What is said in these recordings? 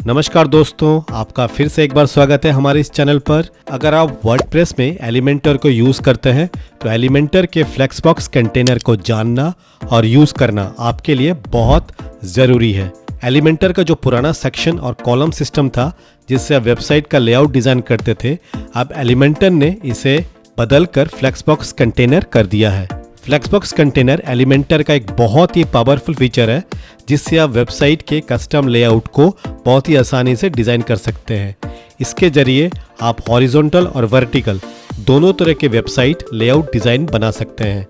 नमस्कार दोस्तों, आपका फिर से एक बार स्वागत है हमारे इस चैनल पर। अगर आप वर्डप्रेस में एलिमेंटर को यूज़ करते हैं तो एलिमेंटर के फ्लेक्सबॉक्स कंटेनर को जानना और यूज़ करना आपके लिए बहुत ज़रूरी है। एलिमेंटर का जो पुराना सेक्शन और कॉलम सिस्टम था जिससे आप वेबसाइट का लेआउट डिज़ाइन करते थे, अब एलिमेंटर ने इसे बदलकर फ्लेक्सबॉक्स कंटेनर कर दिया है। फ्लेक्सबॉक्स कंटेनर एलिमेंटर का एक बहुत ही पावरफुल फीचर है जिससे आप वेबसाइट के कस्टम लेआउट को बहुत ही आसानी से डिज़ाइन कर सकते हैं। इसके ज़रिए आप हॉरिजॉन्टल और वर्टिकल दोनों तरह के वेबसाइट लेआउट डिज़ाइन बना सकते हैं।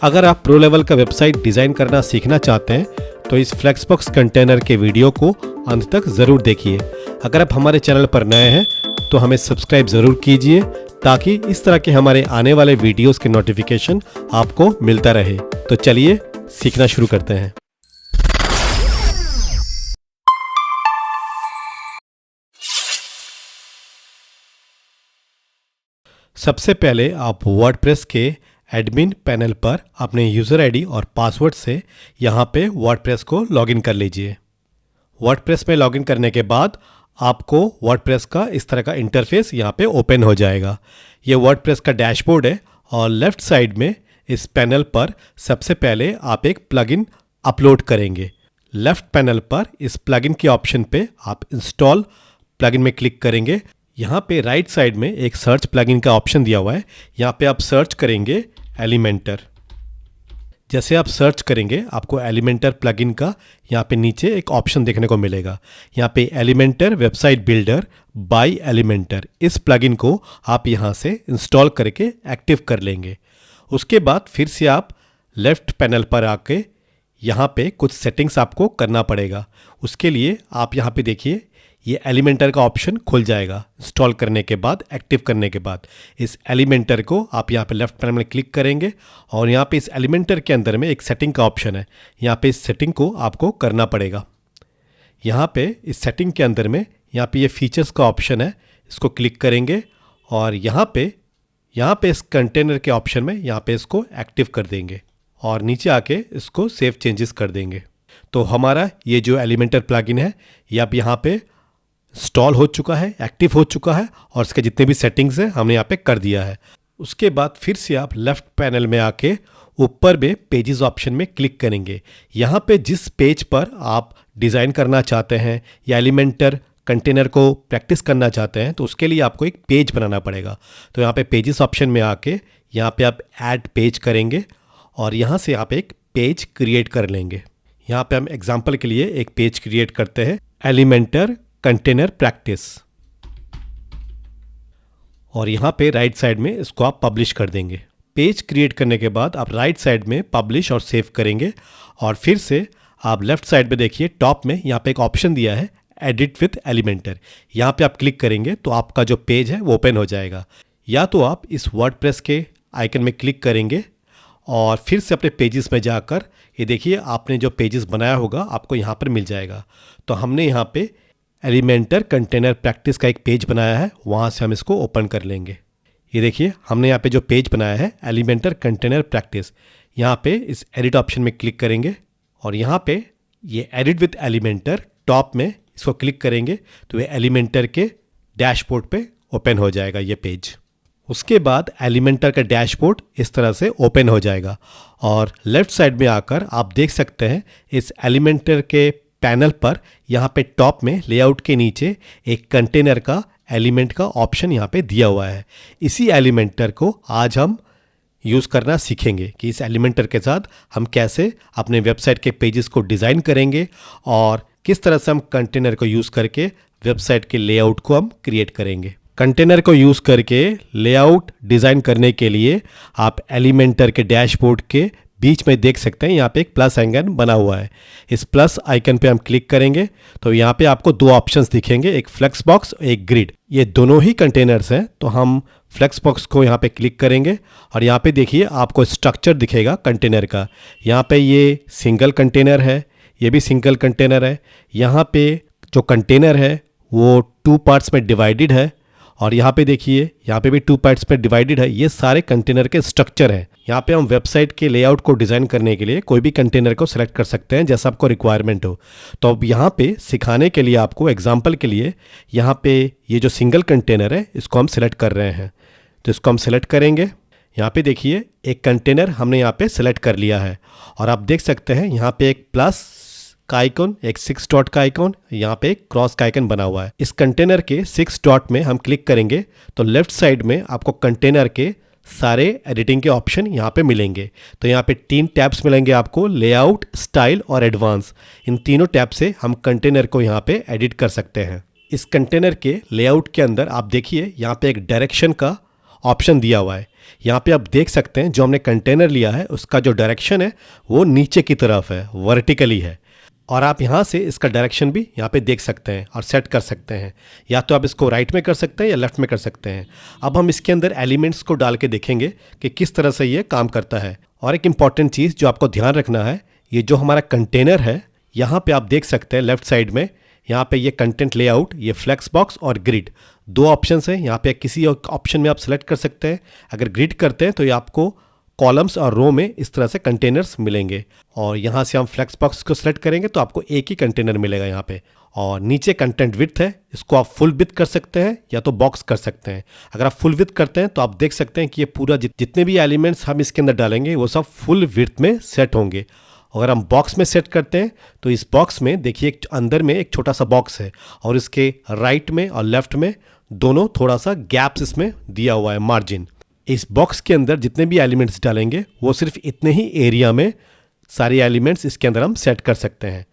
अगर आप प्रो लेवल का वेबसाइट डिज़ाइन करना सीखना चाहते हैं तो इस फ्लेक्सबॉक्स कंटेनर के वीडियो को अंत तक ज़रूर देखिए। अगर आप हमारे चैनल पर नए हैं तो हमें सब्सक्राइब ज़रूर कीजिए ताकि इस तरह के हमारे आने वाले वीडियोस के नोटिफिकेशन आपको मिलता रहे। तो चलिए सीखना शुरू करते हैं। सबसे पहले आप वर्डप्रेस के एडमिन पैनल पर अपने यूज़र आईडी और पासवर्ड से यहाँ पे वर्डप्रेस को लॉगिन कर लीजिए। वर्डप्रेस में लॉगिन करने के बाद आपको वर्डप्रेस का इस तरह का इंटरफेस यहाँ पे ओपन हो जाएगा। ये वर्डप्रेस का डैशबोर्ड है और लेफ़्ट साइड में इस पैनल पर सबसे पहले आप एक प्लगइन अपलोड करेंगे। लेफ़्ट पैनल पर इस प्लगइन के ऑप्शन पे आप इंस्टॉल प्लगइन में क्लिक करेंगे। यहाँ पे राइट साइड में एक सर्च प्लगइन का ऑप्शन दिया हुआ है। यहाँ पे आप सर्च करेंगे एलिमेंटर। जैसे आप सर्च करेंगे आपको एलिमेंटर प्लगइन का यहाँ पे नीचे एक ऑप्शन देखने को मिलेगा। यहाँ पे Elementor website builder by Elementor, इस प्लगइन को आप यहाँ से इंस्टॉल करके एक्टिव कर लेंगे। उसके बाद फिर से आप लेफ़्ट पैनल पर आके यहाँ पे कुछ सेटिंग्स आपको करना पड़ेगा। उसके लिए आप यहाँ पे देखिए ये एलिमेंटर का ऑप्शन खुल जाएगा। इंस्टॉल करने के बाद, एक्टिव करने के बाद इस एलिमेंटर को आप यहाँ पे लेफ्ट पैनल में क्लिक करेंगे और यहाँ पे इस एलिमेंटर के अंदर में एक सेटिंग का ऑप्शन है। यहाँ पे इस सेटिंग को आपको करना पड़ेगा। यहाँ पे इस सेटिंग के अंदर में यहाँ पे ये फीचर्स का ऑप्शन है, इसको क्लिक करेंगे और यहाँ पे इस कंटेनर के ऑप्शन में यहाँ पे इसको एक्टिव कर देंगे और नीचे आके इसको सेव चेंजेस कर देंगे। तो हमारा ये जो एलिमेंटर प्लगइन है ये अब यहाँ पे इंस्टॉल हो चुका है, एक्टिव हो चुका है और इसके जितने भी सेटिंग्स हैं हमने यहाँ पे कर दिया है। उसके बाद फिर से आप लेफ़्ट पैनल में आके ऊपर में पेजेस ऑप्शन में क्लिक करेंगे। यहाँ पे जिस पेज पर आप डिज़ाइन करना चाहते हैं या एलिमेंटर कंटेनर को प्रैक्टिस करना चाहते हैं तो उसके लिए आपको एक पेज बनाना पड़ेगा। तो यहाँ पे पेजेस ऑप्शन में आके यहाँ पे आप ऐड पेज करेंगे और यहाँ से आप एक पेज क्रिएट कर लेंगे। यहाँ पे हम एग्जाम्पल के लिए एक पेज क्रिएट करते हैं, एलिमेंटर कंटेनर प्रैक्टिस, और यहाँ पे राइट साइड में इसको आप पब्लिश कर देंगे। पेज क्रिएट करने के बाद आप राइट साइड में पब्लिश और सेव करेंगे और फिर से आप लेफ्ट साइड में देखिए टॉप में यहाँ पे एक ऑप्शन दिया है एडिट विथ एलिमेंटर। यहाँ पे आप क्लिक करेंगे तो आपका जो पेज है वो ओपन हो जाएगा। या तो आप इस वर्डप्रेस के आइकन में क्लिक करेंगे और फिर से अपने पेजेस में जाकर ये देखिए आपने जो पेजेस बनाया होगा आपको यहाँ पर मिल जाएगा। तो हमने यहाँ पे एलिमेंटर कंटेनर प्रैक्टिस का एक पेज बनाया है, वहाँ से हम इसको ओपन कर लेंगे। ये देखिए हमने यहाँ पे जो पेज बनाया है एलिमेंटर कंटेनर प्रैक्टिस, यहाँ पे इस एडिट ऑप्शन में क्लिक करेंगे और यहाँ पे ये एडिट विथ एलिमेंटर टॉप में इसको क्लिक करेंगे तो ये एलिमेंटर के डैशबोर्ड पे ओपन हो जाएगा ये पेज। उसके बाद एलिमेंटर का डैशबोर्ड इस तरह से ओपन हो जाएगा और लेफ़्ट साइड में आकर आप देख सकते हैं इस एलिमेंटर के पैनल पर यहाँ पे टॉप में लेआउट के नीचे एक कंटेनर का एलिमेंट का ऑप्शन यहाँ पे दिया हुआ है। इसी एलिमेंटर को आज हम यूज़ करना सीखेंगे कि इस एलिमेंटर के साथ हम कैसे अपने वेबसाइट के पेजेस को डिज़ाइन करेंगे और किस तरह से हम कंटेनर को यूज़ करके वेबसाइट के लेआउट को हम क्रिएट करेंगे। कंटेनर को यूज़ करके लेआउट डिज़ाइन करने के लिए आप एलिमेंटर के डैशबोर्ड के बीच में देख सकते हैं यहाँ पे एक प्लस आइकन बना हुआ है। इस प्लस आइकन पे हम क्लिक करेंगे तो यहाँ पे आपको दो ऑप्शंस दिखेंगे, एक फ्लेक्स बॉक्स और एक ग्रिड। ये दोनों ही कंटेनर्स हैं तो हम फ्लेक्स बॉक्स को यहाँ पे क्लिक करेंगे और यहाँ पे देखिए आपको स्ट्रक्चर दिखेगा कंटेनर का। यहाँ पे ये सिंगल कंटेनर है, ये भी सिंगल कंटेनर है। यहाँ पे जो कंटेनर है वो 2 पार्ट्स में डिवाइडेड है और यहाँ पे देखिए यहाँ पे भी 2 पार्ट्स में डिवाइडेड है। ये सारे कंटेनर के स्ट्रक्चर हैं। यहाँ पे हम वेबसाइट के लेआउट को डिज़ाइन करने के लिए कोई भी कंटेनर को सिलेक्ट कर सकते हैं जैसा आपको रिक्वायरमेंट हो। तो अब यहाँ पे सिखाने के लिए आपको एग्जांपल के लिए यहाँ पे ये जो सिंगल कंटेनर है इसको हम सिलेक्ट कर रहे हैं। तो इसको हम सिलेक्ट करेंगे। यहाँ पे देखिए एक कंटेनर हमने यहाँ पे सिलेक्ट कर लिया है और आप देख सकते हैं यहाँ पे एक प्लस का आइकॉन, एक 6 डॉट का आइकॉन, यहाँ पे एक क्रॉस का आइकन बना हुआ है। इस कंटेनर के 6 डॉट में हम क्लिक करेंगे तो लेफ्ट साइड में आपको कंटेनर के सारे एडिटिंग के ऑप्शन यहाँ पे मिलेंगे। तो यहाँ पे 3 टैब्स मिलेंगे आपको, लेआउट, स्टाइल और एडवांस। इन तीनों टैब से हम कंटेनर को यहाँ पे एडिट कर सकते हैं। इस कंटेनर के लेआउट के अंदर आप देखिए यहाँ पे एक डायरेक्शन का ऑप्शन दिया हुआ है। यहाँ पे आप देख सकते हैं जो हमने कंटेनर लिया है उसका जो डायरेक्शन है वो नीचे की तरफ है, वर्टिकली है। और आप यहाँ से इसका डायरेक्शन भी यहाँ पे देख सकते हैं और सेट कर सकते हैं। या तो आप इसको राइट में कर सकते हैं या लेफ्ट में कर सकते हैं। अब हम इसके अंदर एलिमेंट्स को डाल के देखेंगे कि किस तरह से ये काम करता है। और एक इम्पॉर्टेंट चीज़ जो आपको ध्यान रखना है, ये जो हमारा कंटेनर है यहाँ पे आप देख सकते हैं लेफ्ट साइड में यहाँ पे ये कंटेंट लेआउट, ये फ्लेक्स बॉक्स और ग्रिड, 2 ऑप्शंस हैं। यहाँ पे किसी ऑप्शन में आप सेलेक्ट कर सकते हैं। अगर ग्रिड करते हैं तो ये आपको कॉलम्स और रो में इस तरह से कंटेनर्स मिलेंगे। और यहाँ से हम फ्लेक्स बॉक्स को सिलेक्ट करेंगे तो आपको एक ही कंटेनर मिलेगा यहाँ पे। और नीचे कंटेंट विड्थ है, इसको आप फुल विड्थ कर सकते हैं या तो बॉक्स कर सकते हैं। अगर आप फुल विड्थ करते हैं तो आप देख सकते हैं कि ये पूरा जितने भी एलिमेंट्स हम इसके अंदर डालेंगे वो सब फुल विड्थ में सेट होंगे। अगर हम बॉक्स में सेट करते हैं तो इस बॉक्स में देखिए अंदर में एक छोटा सा बॉक्स है और इसके राइट में और लेफ्ट में दोनों थोड़ा सा गैप्स इसमें दिया हुआ है, मार्जिन। इस बॉक्स के अंदर जितने भी एलिमेंट्स डालेंगे वो सिर्फ इतने ही एरिया में सारे एलिमेंट्स इसके अंदर हम सेट कर सकते हैं।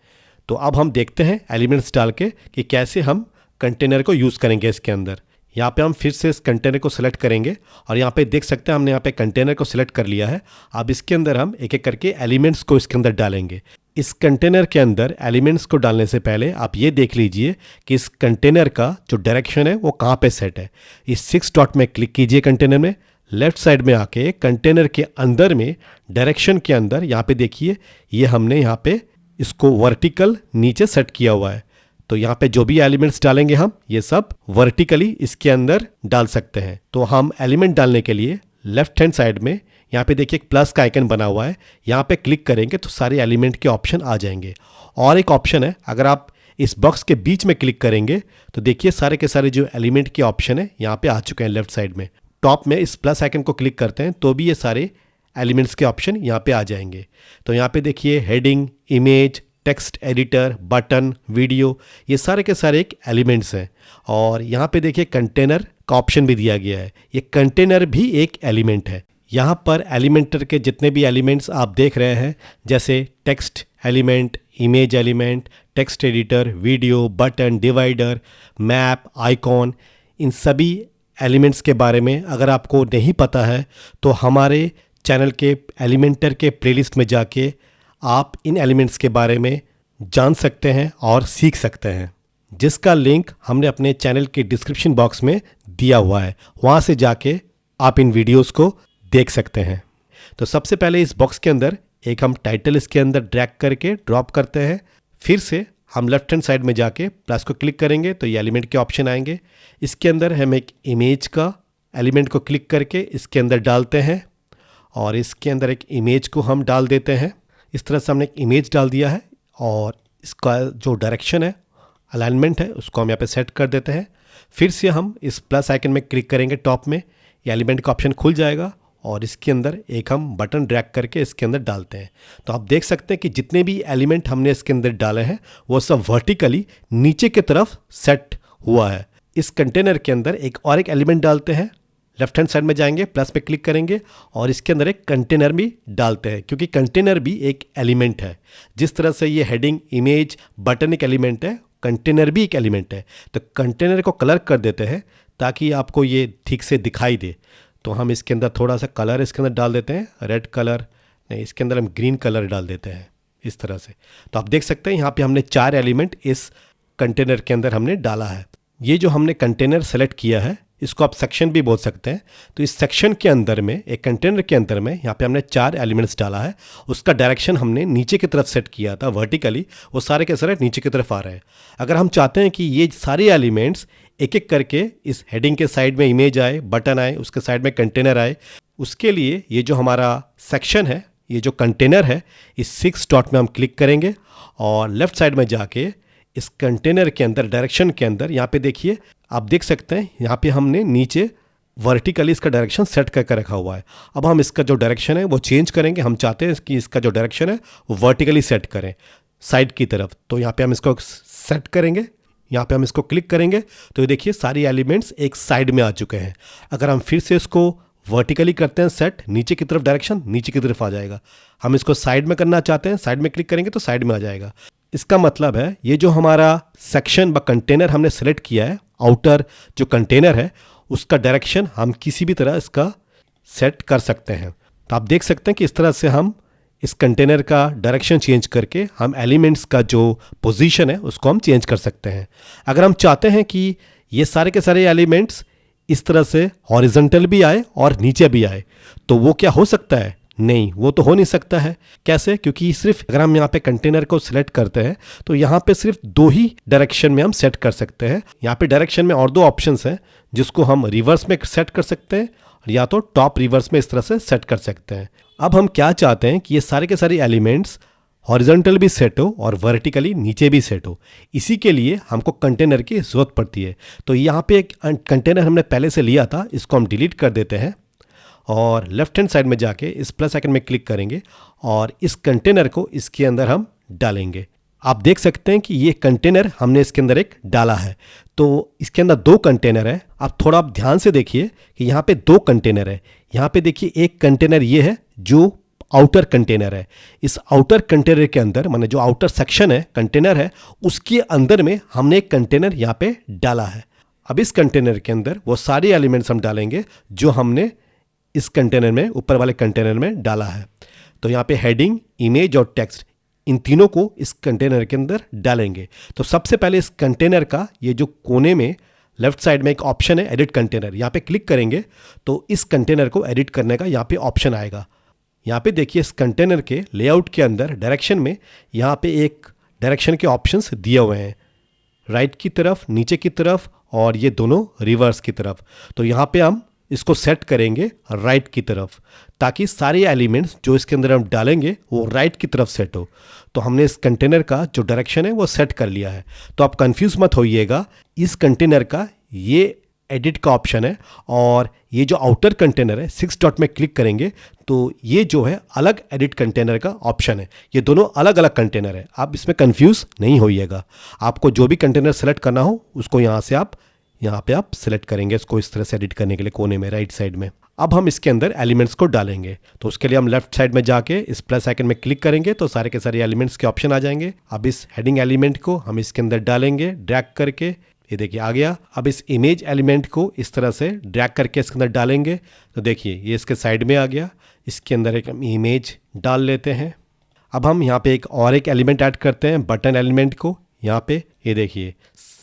तो अब हम देखते हैं एलिमेंट्स डाल के कि कैसे हम कंटेनर को यूज़ करेंगे इसके अंदर। यहाँ पे हम फिर से इस कंटेनर को सिलेक्ट करेंगे और यहाँ पे देख सकते हैं हमने यहाँ पे कंटेनर को सिलेक्ट कर लिया है। अब इसके अंदर हम एक एक करके एलिमेंट्स को इसके अंदर डालेंगे। इस कंटेनर के अंदर एलिमेंट्स को डालने से पहले आप ये देख लीजिए कि इस कंटेनर का जो डायरेक्शन है वो कहाँ पे सेट है। इस 6 डॉट में क्लिक कीजिए कंटेनर में, लेफ्ट साइड में आके कंटेनर के अंदर में डायरेक्शन के अंदर यहाँ पे देखिए ये हमने यहाँ पे इसको वर्टिकल नीचे सेट किया हुआ है। तो यहाँ पे जो भी एलिमेंट्स डालेंगे हम ये सब वर्टिकली इसके अंदर डाल सकते हैं। तो हम एलिमेंट डालने के लिए लेफ्ट हैंड साइड में यहाँ पे देखिए एक प्लस का आइकन बना हुआ है, यहाँ पे क्लिक करेंगे तो सारे एलिमेंट के ऑप्शन आ जाएंगे। और एक ऑप्शन है, अगर आप इस बॉक्स के बीच में क्लिक करेंगे तो देखिए सारे के सारे जो एलिमेंट के ऑप्शन है यहाँ पे आ चुके हैं लेफ्ट साइड में। टॉप में इस प्लस आइकन को क्लिक करते हैं तो भी ये सारे एलिमेंट्स के ऑप्शन यहाँ पे आ जाएंगे। तो यहाँ पे देखिए heading, image, text editor, button, video, ये सारे के सारे एक एलिमेंट्स हैं। और यहाँ पे देखिए कंटेनर का ऑप्शन भी दिया गया है, ये कंटेनर भी एक एलिमेंट है। यहाँ पर एलिमेंटर के जितने भी एलिमेंट्स आप देख रहे हैं जैसे text element, image element, text editor, video, button, divider, map, icon, इन सभी एलिमेंट्स के बारे में अगर आपको नहीं पता है तो हमारे चैनल के एलिमेंटर के प्लेलिस्ट में जाके आप इन एलिमेंट्स के बारे में जान सकते हैं और सीख सकते हैं, जिसका लिंक हमने अपने चैनल के डिस्क्रिप्शन बॉक्स में दिया हुआ है। वहाँ से जाके आप इन वीडियोस को देख सकते हैं। तो सबसे पहले इस बॉक्स के अंदर एक हम टाइटल इसके अंदर ड्रैग करके ड्रॉप करते हैं। फिर से हम लेफ्ट हैंड साइड में जाके प्लस को क्लिक करेंगे तो ये एलिमेंट के ऑप्शन आएंगे। इसके अंदर हम एक इमेज का एलिमेंट को क्लिक करके इसके अंदर डालते हैं और इसके अंदर एक इमेज को हम डाल देते हैं। इस तरह से हमने एक इमेज डाल दिया है और इसका जो डायरेक्शन है, अलाइनमेंट है, उसको हम यहाँ पे सेट कर देते हैं। फिर से हम इस प्लस आइकन में क्लिक करेंगे, टॉप में ये एलिमेंट का ऑप्शन खुल जाएगा और इसके अंदर एक हम बटन ड्रैग करके इसके अंदर डालते हैं। तो आप देख सकते हैं कि जितने भी एलिमेंट हमने इसके अंदर डाले हैं वो सब वर्टिकली नीचे की तरफ सेट हुआ है। इस कंटेनर के अंदर एक और एक एलिमेंट डालते हैं, लेफ्ट हैंड साइड में जाएंगे, प्लस पे क्लिक करेंगे और इसके अंदर एक कंटेनर भी डालते हैं क्योंकि कंटेनर भी एक एलिमेंट है। जिस तरह से ये हेडिंग, इमेज, बटन एक एलिमेंट है, कंटेनर भी एक एलिमेंट है। तो कंटेनर को कलर कर देते हैं ताकि आपको ये ठीक से दिखाई दे। तो हम इसके अंदर थोड़ा सा कलर इसके अंदर डाल देते हैं, रेड कलर नहीं, इसके अंदर हम ग्रीन कलर डाल देते हैं इस तरह से। तो आप देख सकते हैं यहाँ पे हमने 4 एलिमेंट इस कंटेनर के अंदर हमने डाला है। ये जो हमने कंटेनर सेलेक्ट किया है इसको आप सेक्शन भी बोल सकते हैं। तो इस सेक्शन के अंदर में, एक कंटेनर के अंदर में यहाँ पे हमने 4 एलिमेंट्स डाला है। उसका डायरेक्शन हमने नीचे की तरफ सेट किया था वर्टिकली, वो सारे के सारे नीचे की तरफ आ रहे हैं। अगर हम चाहते हैं कि ये सारे एलिमेंट्स एक एक करके इस हेडिंग के साइड में इमेज आए, बटन आए, उसके साइड में कंटेनर आए, उसके लिए ये जो हमारा सेक्शन है, ये जो कंटेनर है, इस 6 डॉट में हम क्लिक करेंगे और लेफ्ट साइड में जाके इस कंटेनर के अंदर, डायरेक्शन के अंदर, यहाँ पे देखिए, आप देख सकते हैं यहाँ पे हमने नीचे वर्टिकली इसका डायरेक्शन सेट करके रखा हुआ है। अब हम इसका जो डायरेक्शन है वो चेंज करेंगे। हम चाहते हैं कि इसका जो डायरेक्शन है वो वर्टिकली सेट करें साइड की तरफ। तो यहाँ पे हम इसको सेट करेंगे, यहाँ पे हम इसको क्लिक करेंगे तो ये देखिए सारी एलिमेंट्स एक साइड में आ चुके हैं। अगर हम फिर से इसको वर्टिकली करते हैं सेट, नीचे की तरफ डायरेक्शन नीचे की तरफ आ जाएगा। हम इसको साइड में करना चाहते हैं, साइड में क्लिक करेंगे तो साइड में आ जाएगा। इसका मतलब है ये जो हमारा सेक्शन व कंटेनर हमने सेलेक्ट किया है, आउटर जो कंटेनर है उसका डायरेक्शन हम किसी भी तरह इसका सेट कर सकते हैं। तो आप देख सकते हैं कि इस तरह से हम इस कंटेनर का डायरेक्शन चेंज करके हम एलिमेंट्स का जो पोजीशन है उसको हम चेंज कर सकते हैं। अगर हम चाहते हैं कि ये सारे के सारे एलिमेंट्स इस तरह से हॉरिजॉन्टल भी आए और नीचे भी आए, तो वो क्या हो सकता है? नहीं, वो तो हो नहीं सकता है। कैसे? क्योंकि सिर्फ अगर हम यहाँ पे कंटेनर को सिलेक्ट करते हैं तो यहाँ पे सिर्फ 2 ही डायरेक्शन में हम सेट कर सकते हैं। यहाँ पे डायरेक्शन में और 2 ऑप्शंस हैं जिसको हम रिवर्स में सेट कर सकते हैं या तो टॉप रिवर्स में इस तरह से सेट कर सकते हैं। अब हम क्या चाहते हैं कि ये सारे के सारे एलिमेंट्स हॉरिजॉन्टल भी सेट हो और वर्टिकली नीचे भी सेट हो। इसी के लिए हमको कंटेनर की ज़रूरत पड़ती है। तो यहाँ पे एक कंटेनर हमने पहले से लिया था, इसको हम डिलीट कर देते हैं और लेफ्ट हैंड साइड में जाके इस प्लस आइकन में क्लिक करेंगे और इस कंटेनर को इसके अंदर हम डालेंगे। आप देख सकते हैं कि ये कंटेनर हमने इसके अंदर एक डाला है। तो इसके अंदर 2 कंटेनर है। आप थोड़ा आप ध्यान से देखिए कि यहाँ पे 2 कंटेनर है। यहाँ पे देखिए एक कंटेनर ये है जो आउटर कंटेनर है। इस आउटर कंटेनर के अंदर, माने जो आउटर सेक्शन है, कंटेनर है, उसके अंदर में हमने एक कंटेनर यहाँ पे डाला है। अब इस कंटेनर के अंदर वो सारे एलिमेंट्स हम डालेंगे जो हमने इस कंटेनर में, ऊपर वाले कंटेनर में डाला है। तो यहाँ पे हेडिंग, इमेज और टेक्स्ट, इन तीनों को इस कंटेनर के अंदर डालेंगे। तो सबसे पहले इस कंटेनर का ये जो कोने में लेफ्ट साइड में एक ऑप्शन है एडिट कंटेनर, यहाँ पे क्लिक करेंगे तो इस कंटेनर को एडिट करने का यहाँ पे ऑप्शन आएगा। यहाँ पे देखिए इस कंटेनर के लेआउट के अंदर डायरेक्शन में यहाँ पे एक डायरेक्शन के ऑप्शंस दिए हुए हैं, राइट की तरफ, नीचे की तरफ और ये दोनों रिवर्स की तरफ। तो यहाँ पे हम इसको सेट करेंगे राइट की तरफ ताकि सारे एलिमेंट्स जो इसके अंदर हम डालेंगे वो राइट की तरफ सेट हो। तो हमने इस कंटेनर का जो डायरेक्शन है वो सेट कर लिया है। तो आप कंफ्यूज मत होइएगा, इस कंटेनर का ये एडिट का ऑप्शन है और ये जो आउटर कंटेनर है 6 डॉट में क्लिक करेंगे तो ये जो है अलग एडिट कंटेनर का ऑप्शन है। ये दोनों अलग अलग कंटेनर है, आप इसमें कंफ्यूज नहीं होइएगा। आपको जो भी कंटेनर सेलेक्ट करना हो उसको यहाँ पे आप सेलेक्ट करेंगे इसको इस तरह से एडिट करने के लिए कोने में राइट साइड में। अब हम इसके अंदर एलिमेंट्स को डालेंगे। तो उसके लिए हम लेफ्ट साइड में जाके इस प्लस आइकन में क्लिक करेंगे तो सारे के सारे एलिमेंट्स के ऑप्शन आ जाएंगे। अब इस हेडिंग एलिमेंट को हम इसके अंदर डालेंगे ड्रैग करके, ये देखिए आ गया। अब इस इमेज एलिमेंट को इस तरह से ड्रैग करके इसके अंदर डालेंगे तो देखिए ये इसके साइड में आ गया। इसके अंदर एक हम इमेज डाल लेते हैं। अब हम यहाँ पे एक एलिमेंट ऐड करते हैं, बटन एलिमेंट को। यहाँ पे ये देखिए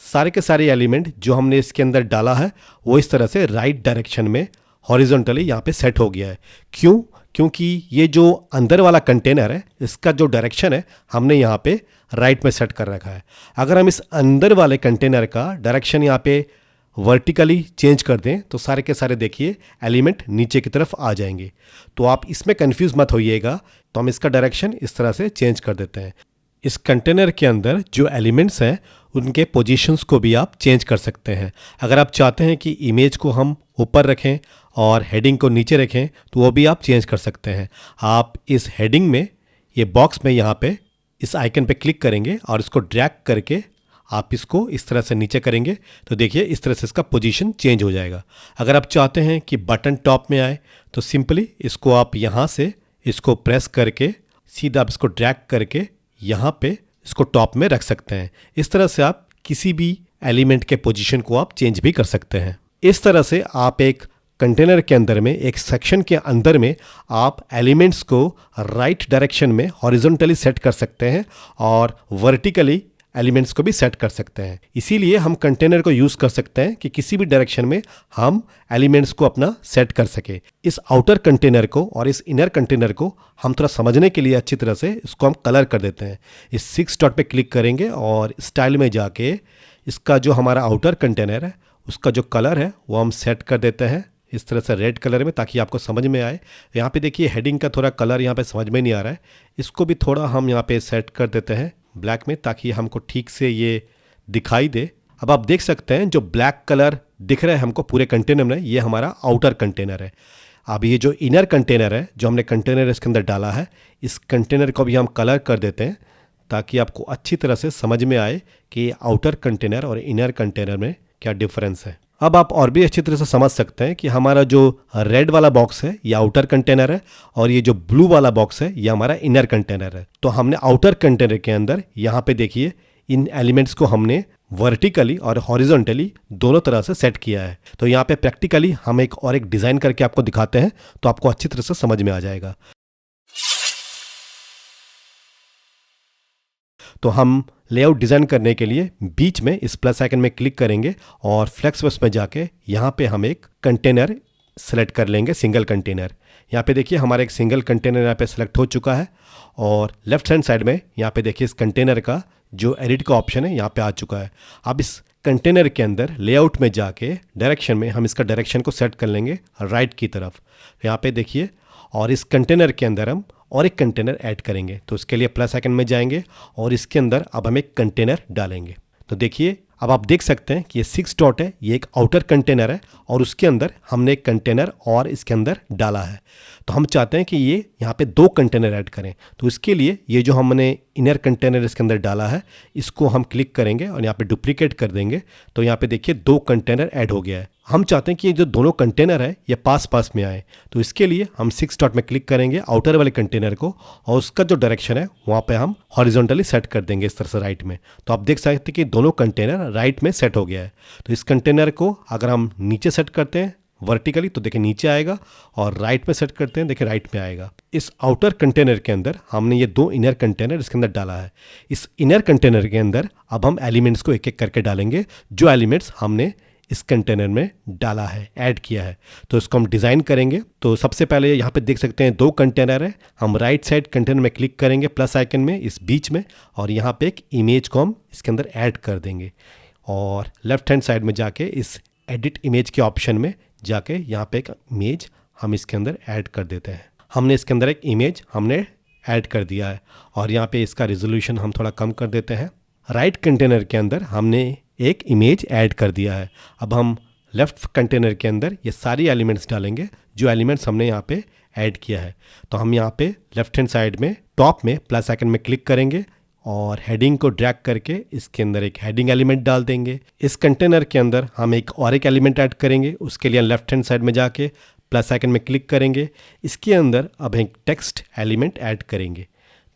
सारे के सारे एलिमेंट जो हमने इसके अंदर डाला है वो इस तरह से राइट डायरेक्शन में हॉरिजॉन्टली यहाँ पे सेट हो गया है। क्यों? क्योंकि ये जो अंदर वाला कंटेनर है इसका जो डायरेक्शन है हमने यहाँ पे राइट में सेट कर रखा है। अगर हम इस अंदर वाले कंटेनर का डायरेक्शन यहाँ पे वर्टिकली चेंज कर दें तो सारे के सारे देखिए एलिमेंट नीचे की तरफ आ जाएंगे। तो आप इसमें कंफ्यूज मत होइएगा। तो हम इसका डायरेक्शन इस तरह से चेंज कर देते हैं। इस कंटेनर के अंदर जो एलिमेंट्स हैं उनके पोजीशंस को भी आप चेंज कर सकते हैं। अगर आप चाहते हैं कि इमेज को हम ऊपर रखें और हेडिंग को नीचे रखें तो वो भी आप चेंज कर सकते हैं। आप इस हेडिंग में, ये बॉक्स में यहाँ पे इस आइकन पे क्लिक करेंगे और इसको ड्रैग करके आप इसको इस तरह से नीचे करेंगे तो देखिए इस तरह से इसका पोजीशन चेंज हो जाएगा। अगर आप चाहते हैं कि बटन टॉप में आए तो सिंपली इसको आप यहाँ से इसको प्रेस करके सीधा आप इसको ड्रैग करके यहाँ पे इसको टॉप में रख सकते हैं। इस तरह से आप किसी भी एलिमेंट के पोजीशन को आप चेंज भी कर सकते हैं। इस तरह से आप एक कंटेनर के अंदर में, एक सेक्शन के अंदर में आप एलिमेंट्स को राइट डायरेक्शन में हॉरिजॉन्टली सेट कर सकते हैं और वर्टिकली एलिमेंट्स को भी सेट कर सकते हैं। इसीलिए हम कंटेनर को यूज़ कर सकते हैं कि किसी भी डायरेक्शन में हम एलिमेंट्स को अपना सेट कर सके। इस आउटर कंटेनर को और इस इनर कंटेनर को हम थोड़ा समझने के लिए अच्छी तरह से इसको हम कलर कर देते हैं। इस 6 डॉट पे क्लिक करेंगे और स्टाइल में जाके इसका जो हमारा आउटर कंटेनर है उसका जो कलर है वो हम सेट कर देते हैं। इस तरह से रेड कलर में, ताकि आपको समझ में आए। यहाँ पे देखिए हेडिंग का थोड़ा कलर यहाँ पे समझ में नहीं आ रहा है, इसको भी थोड़ा हम यहाँ पे सेट कर देते हैं ब्लैक में, ताकि हमको ठीक से ये दिखाई दे। अब आप देख सकते हैं जो ब्लैक कलर दिख रहा है हमको पूरे कंटेनर में, ये हमारा आउटर कंटेनर है। अब ये जो इनर कंटेनर है, जो हमने कंटेनर इसके अंदर डाला है, इस कंटेनर को भी हम कलर कर देते हैं ताकि आपको अच्छी तरह से समझ में आए कि आउटर कंटेनर और इनर कंटेनर में क्या डिफरेंस है। अब आप और भी अच्छी तरह से समझ सकते हैं कि हमारा जो रेड वाला बॉक्स है ये आउटर कंटेनर है, और ये जो ब्लू वाला बॉक्स है ये हमारा इनर कंटेनर है। तो हमने आउटर कंटेनर के अंदर यहाँ पे देखिए इन एलिमेंट्स को हमने वर्टिकली और हॉरिजॉन्टली दोनों तरह से सेट किया है। तो यहाँ पे प्रैक्टिकली हम एक डिज़ाइन करके आपको दिखाते हैं, तो आपको अच्छी तरह से समझ में आ जाएगा। तो हम लेआउट डिज़ाइन करने के लिए बीच में इस प्लस आइकन में क्लिक करेंगे और फ्लेक्सवर्स में जाके यहाँ पे हम एक कंटेनर सेलेक्ट कर लेंगे, सिंगल कंटेनर। यहाँ पे देखिए हमारा एक सिंगल कंटेनर यहाँ पे सेलेक्ट हो चुका है, और लेफ्ट हैंड साइड में यहाँ पे देखिए इस कंटेनर का जो एडिट का ऑप्शन है यहाँ पे आ चुका है। अब इस कंटेनर के अंदर लेआउट में जाके डायरेक्शन में हम इसका डायरेक्शन को सेट कर लेंगे राइट की तरफ, यहाँ पे देखिए। और इस कंटेनर के अंदर हम और एक कंटेनर ऐड करेंगे, तो उसके लिए प्लस आइकन में जाएंगे और इसके अंदर अब हम एक कंटेनर डालेंगे। तो देखिए अब आप देख सकते हैं कि ये 6 डॉट है, ये एक आउटर कंटेनर है और उसके अंदर हमने एक कंटेनर और इसके अंदर डाला है। तो हम चाहते हैं कि ये यहाँ पे 2 कंटेनर ऐड करें, तो इसके लिए ये जो हमने इनर कंटेनर इसके अंदर डाला है इसको हम क्लिक करेंगे और यहाँ पे डुप्लीकेट कर देंगे। तो यहाँ पे देखिए 2 कंटेनर ऐड हो गया है। हम चाहते हैं कि ये जो दोनों कंटेनर है ये पास पास में आए, तो इसके लिए हम 6 डॉट में क्लिक करेंगे आउटर वाले कंटेनर को, और उसका जो डायरेक्शन है वहाँ पे हम हॉरिजॉन्टली सेट कर देंगे इस तरह से राइट में। तो आप देख सकते हैं कि दोनों कंटेनर राइट में सेट हो गया है। तो इस कंटेनर को अगर हम नीचे सेट करते हैं वर्टिकली तो देखिए नीचे आएगा, और राइट में सेट करते हैं देखिए राइट में आएगा। इस आउटर कंटेनर के अंदर हमने ये 2 इनर कंटेनर इसके अंदर डाला है। इस इनर कंटेनर के अंदर अब हम एलिमेंट्स को एक एक करके डालेंगे, जो एलिमेंट्स हमने इस कंटेनर में डाला है, ऐड किया है। तो इसको हम डिज़ाइन करेंगे। तो सबसे पहले यहाँ पे देख सकते हैं 2 कंटेनर है, हम राइट साइड कंटेनर में क्लिक करेंगे प्लस आइकन में इस बीच में, और यहाँ पे एक इमेज को हम इसके अंदर ऐड कर देंगे। और लेफ्ट हैंड साइड में जाके इस एडिट इमेज के ऑप्शन में जाके यहाँ पे एक इमेज हम इसके अंदर ऐड कर देते हैं। हमने इसके अंदर एक इमेज हमने ऐड कर दिया है, और यहाँ पे इसका रेजोल्यूशन हम थोड़ा कम कर देते हैं। राइट कंटेनर के अंदर हमने एक इमेज ऐड कर दिया है। अब हम लेफ्ट कंटेनर के अंदर ये सारी एलिमेंट्स डालेंगे जो एलिमेंट्स हमने यहाँ पे ऐड किया है। तो हम यहाँ पे लेफ्ट हैंड साइड में टॉप में प्लस आइकन में क्लिक करेंगे और हेडिंग को ड्रैग करके इसके अंदर एक हेडिंग एलिमेंट डाल देंगे। इस कंटेनर के अंदर हम एक और एक एलिमेंट ऐड करेंगे, उसके लिए लेफ्ट हैंड साइड में जाके प्लस आइकन में क्लिक करेंगे। इसके अंदर अब एक टेक्स्ट एलिमेंट ऐड करेंगे।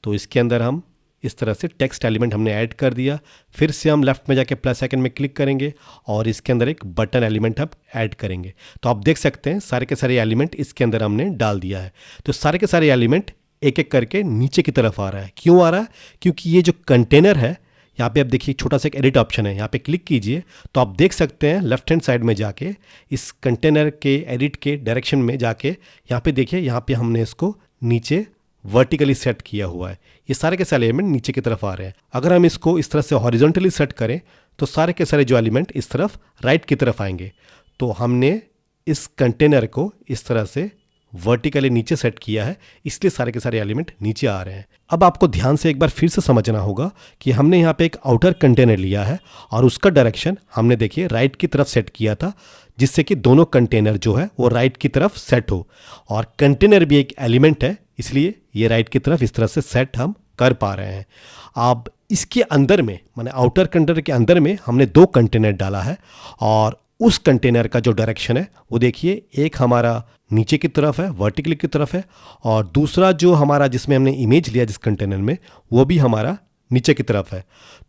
तो इसके अंदर हम इस तरह से टेक्स्ट एलिमेंट हमने ऐड कर दिया। फिर से हम लेफ्ट में जाके प्लस आइकन में क्लिक करेंगे और इसके अंदर एक बटन एलिमेंट हम ऐड करेंगे। तो आप देख सकते हैं सारे के सारे एलिमेंट इसके अंदर हमने डाल दिया है। तो सारे के सारे एलिमेंट एक एक करके नीचे की तरफ आ रहा है। क्यों आ रहा है? क्योंकि ये जो कंटेनर है यहाँ पे आप देखिए छोटा सा एक एडिट ऑप्शन है, यहाँ पे क्लिक कीजिए तो आप देख सकते हैं लेफ्ट हैंड साइड में जाके इस कंटेनर के एडिट के डायरेक्शन में जाके यहाँ पे देखिए यहाँ पे हमने इसको नीचे वर्टिकली सेट किया हुआ है। ये सारे के सारे एलिमेंट नीचे की तरफ आ रहे हैं। अगर हम इसको इस तरह से हॉरिजॉन्टली सेट करें तो सारे के सारे जो एलिमेंट इस तरफ राइट की तरफ आएंगे। तो हमने इस कंटेनर को इस तरह से वर्टिकली नीचे सेट किया है, इसलिए सारे के सारे एलिमेंट नीचे आ रहे हैं। अब आपको ध्यान से एक बार फिर से समझना होगा कि हमने यहाँ पे एक आउटर कंटेनर लिया है और उसका डायरेक्शन हमने देखिए राइट की तरफ सेट किया था, जिससे कि दोनों कंटेनर जो है वो राइट की तरफ सेट हो। और कंटेनर भी एक एलिमेंट है, इसलिए ये राइट की तरफ इस तरह से सेट हम कर पा रहे हैं। अब इसके अंदर में माने आउटर कंटेनर के अंदर में हमने 2 कंटेनर डाला है और उस कंटेनर का जो डायरेक्शन है वो देखिए एक हमारा नीचे की तरफ है, वर्टिकली की तरफ है, और दूसरा जो हमारा जिसमें हमने इमेज लिया जिस कंटेनर में वो भी हमारा नीचे की तरफ है।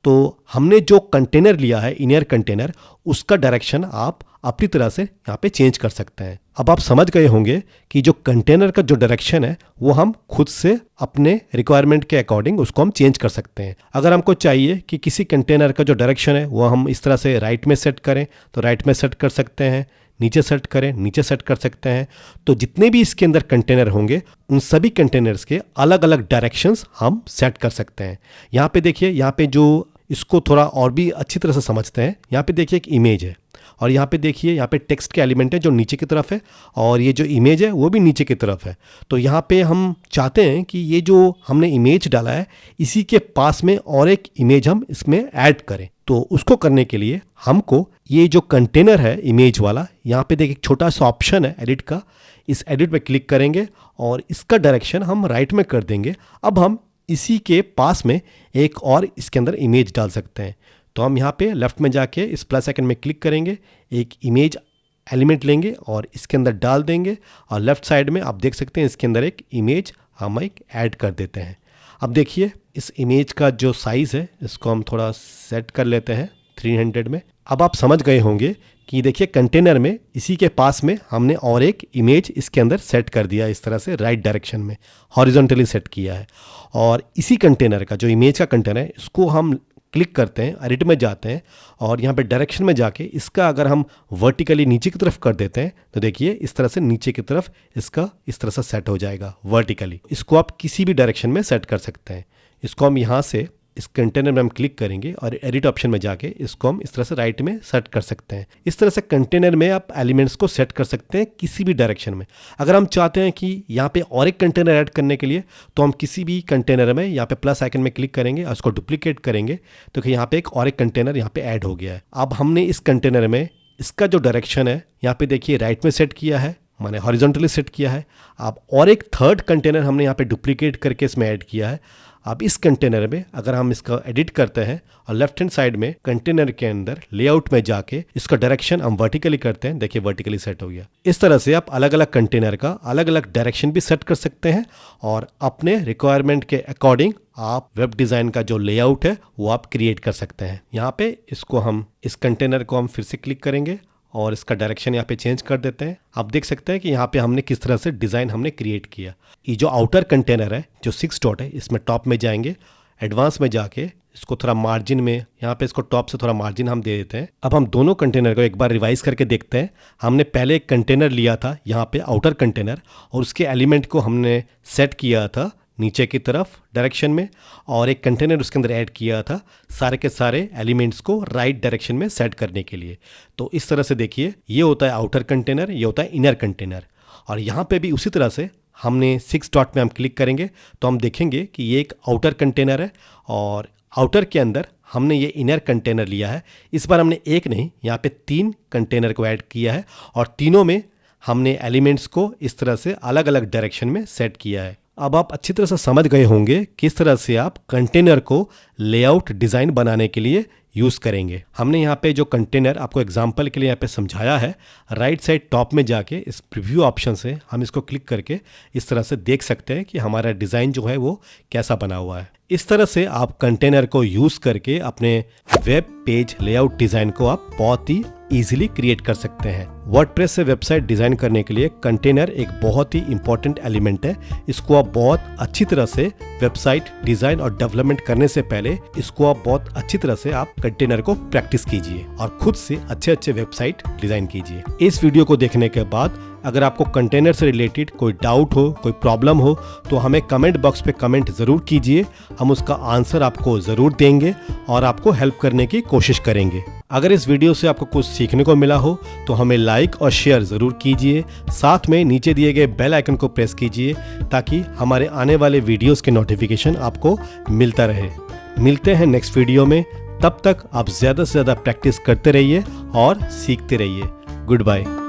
तो हमने जो कंटेनर लिया है इनर कंटेनर, उसका डायरेक्शन आप अपनी तरह से यहाँ पे चेंज कर सकते हैं। अब आप समझ गए होंगे कि जो कंटेनर का जो डायरेक्शन है वो हम खुद से अपने रिक्वायरमेंट के अकॉर्डिंग उसको हम चेंज कर सकते हैं। अगर हमको चाहिए कि किसी कंटेनर का जो डायरेक्शन है वो हम इस तरह से राइट में सेट करें तो राइट में सेट कर सकते हैं, नीचे सेट करें नीचे सेट कर सकते हैं। तो जितने भी इसके अंदर कंटेनर होंगे उन सभी कंटेनर्स के अलग अलग डायरेक्शंस हम सेट कर सकते हैं। यहाँ पे देखिए, यहाँ पे जो इसको थोड़ा और भी अच्छी तरह से समझते हैं, यहाँ पे देखिए एक इमेज है और यहाँ पे देखिए, यहाँ पे टेक्स्ट के एलिमेंट है जो नीचे की तरफ है और ये जो इमेज है वो भी नीचे की तरफ है। तो यहाँ पे हम चाहते हैं कि ये जो हमने इमेज डाला है इसी के पास में और एक इमेज हम इसमें ऐड करें। तो उसको करने के लिए हमको ये जो कंटेनर है इमेज वाला, यहाँ पे देखिए एक छोटा सा ऑप्शन है एडिट का, इस एडिट पे क्लिक करेंगे और इसका डायरेक्शन हम राइट में कर देंगे। अब हम इसी के पास में एक और इसके अंदर इमेज डाल सकते हैं। तो हम यहाँ पे लेफ्ट में जाके इस प्लस आइकन में क्लिक करेंगे, एक इमेज एलिमेंट लेंगे और इसके अंदर डाल देंगे और लेफ्ट साइड में आप देख सकते हैं इसके अंदर एक इमेज हम एक ऐड कर देते हैं। अब देखिए इस इमेज का जो साइज़ है इसको हम थोड़ा सेट कर लेते हैं 300 में। अब आप समझ गए होंगे कि देखिए कंटेनर में इसी के पास में हमने और एक इमेज इसके अंदर सेट कर दिया, इस तरह से राइट डायरेक्शन में हॉरिजॉन्टली सेट किया है। और इसी कंटेनर का जो इमेज का कंटेनर है इसको हम क्लिक करते हैं, एडिट में जाते हैं और यहाँ पे डायरेक्शन में जाके इसका अगर हम वर्टिकली नीचे की तरफ कर देते हैं तो देखिए इस तरह से नीचे की तरफ इसका इस तरह से सेट हो जाएगा वर्टिकली। इसको आप किसी भी डायरेक्शन में सेट कर सकते हैं। इसको हम यहाँ से इस कंटेनर में हम क्लिक करेंगे और एडिट ऑप्शन में जाके इसको हम इस तरह से राइट में सेट कर सकते हैं। इस तरह से कंटेनर में आप एलिमेंट्स को सेट कर सकते हैं किसी भी डायरेक्शन में। अगर हम चाहते हैं कि यहाँ पे और एक कंटेनर ऐड करने के लिए तो हम किसी भी कंटेनर में यहाँ पे प्लस आइकन में क्लिक करेंगे और उसको डुप्लीकेट करेंगे तो यहाँ पे एक और एक कंटेनर यहाँ पे ऐड हो गया है। अब हमने इस कंटेनर में इसका जो डायरेक्शन है यहाँ पे देखिए राइट में सेट किया है, माने हॉरिजॉन्टली सेट किया है। अब और एक थर्ड कंटेनर हमने यहाँ पे डुप्लीकेट करके इसमें ऐड किया है। अब इस कंटेनर में अगर हम इसका एडिट करते हैं और लेफ्ट हैंड साइड में कंटेनर के अंदर लेआउट में जाके इसका डायरेक्शन हम वर्टिकली करते हैं, देखिए वर्टिकली सेट हो गया। इस तरह से आप अलग अलग कंटेनर का अलग अलग डायरेक्शन भी सेट कर सकते हैं और अपने रिक्वायरमेंट के अकॉर्डिंग आप वेब डिज़ाइन का जो लेआउट है वो आप क्रिएट कर सकते हैं। यहाँ पे इसको हम इस कंटेनर को हम फिर से क्लिक करेंगे और इसका डायरेक्शन यहाँ पे चेंज कर देते हैं। आप देख सकते हैं कि यहाँ पे हमने किस तरह से डिज़ाइन हमने क्रिएट किया। ये जो आउटर कंटेनर है जो 6 डॉट है इसमें टॉप में जाएंगे, एडवांस में जाके इसको थोड़ा मार्जिन में यहाँ पे इसको टॉप से थोड़ा मार्जिन हम दे देते हैं। अब हम दोनों कंटेनर को एक बार रिवाइज करके देखते हैं। हमने पहले एक कंटेनर लिया था यहाँ पे आउटर कंटेनर और उसके एलिमेंट को हमने सेट किया था नीचे की तरफ डायरेक्शन में और एक कंटेनर उसके अंदर ऐड किया था सारे के सारे एलिमेंट्स को राइट डायरेक्शन में सेट करने के लिए। तो इस तरह से देखिए ये होता है आउटर कंटेनर, ये होता है इनर कंटेनर। और यहाँ पे भी उसी तरह से हमने 6 डॉट में हम क्लिक करेंगे तो हम देखेंगे कि ये एक आउटर कंटेनर है और आउटर के अंदर हमने ये इनर कंटेनर लिया है। इस बार हमने एक नहीं, यहाँ पे 3 कंटेनर को ऐड किया है और तीनों में हमने एलिमेंट्स को इस तरह से अलग अलग डायरेक्शन में सेट किया है। अब आप अच्छी तरह से समझ गए होंगे किस तरह से आप कंटेनर को लेआउट डिज़ाइन बनाने के लिए यूज़ करेंगे। हमने यहाँ पे जो कंटेनर आपको एग्जांपल के लिए यहाँ पे समझाया है, राइट साइड टॉप में जाके इस प्रीव्यू ऑप्शन से हम इसको क्लिक करके इस तरह से देख सकते हैं कि हमारा डिज़ाइन जो है वो कैसा बना हुआ है। इस तरह से आप कंटेनर को यूज़ करके अपने वेब पेज लेआउट डिज़ाइन को आप बहुत ही इजीली क्रिएट कर सकते हैं। वर्डप्रेस से वेबसाइट डिज़ाइन करने के लिए कंटेनर एक बहुत ही इंपॉर्टेंट एलिमेंट है। इसको आप बहुत अच्छी तरह से वेबसाइट डिज़ाइन और डेवलपमेंट करने से पहले इसको आप बहुत अच्छी तरह से आप कंटेनर को प्रैक्टिस कीजिए और खुद से अच्छे अच्छे वेबसाइट डिज़ाइन कीजिए। इस वीडियो को देखने के बाद अगर आपको कंटेनर से रिलेटेड कोई डाउट हो, कोई प्रॉब्लम हो तो हमें कमेंट बॉक्स पे कमेंट ज़रूर कीजिए। हम उसका आंसर आपको ज़रूर देंगे और आपको हेल्प करने की कोशिश करेंगे। अगर इस वीडियो से आपको कुछ सीखने को मिला हो तो हमें लाइक और शेयर ज़रूर कीजिए। साथ में नीचे दिए गए बेल आइकन को प्रेस कीजिए ताकि हमारे आने वाले वीडियोस के नोटिफिकेशन आपको मिलता रहे। मिलते हैं नेक्स्ट वीडियो में, तब तक आप ज़्यादा से ज़्यादा प्रैक्टिस करते रहिए और सीखते रहिए। Good bye.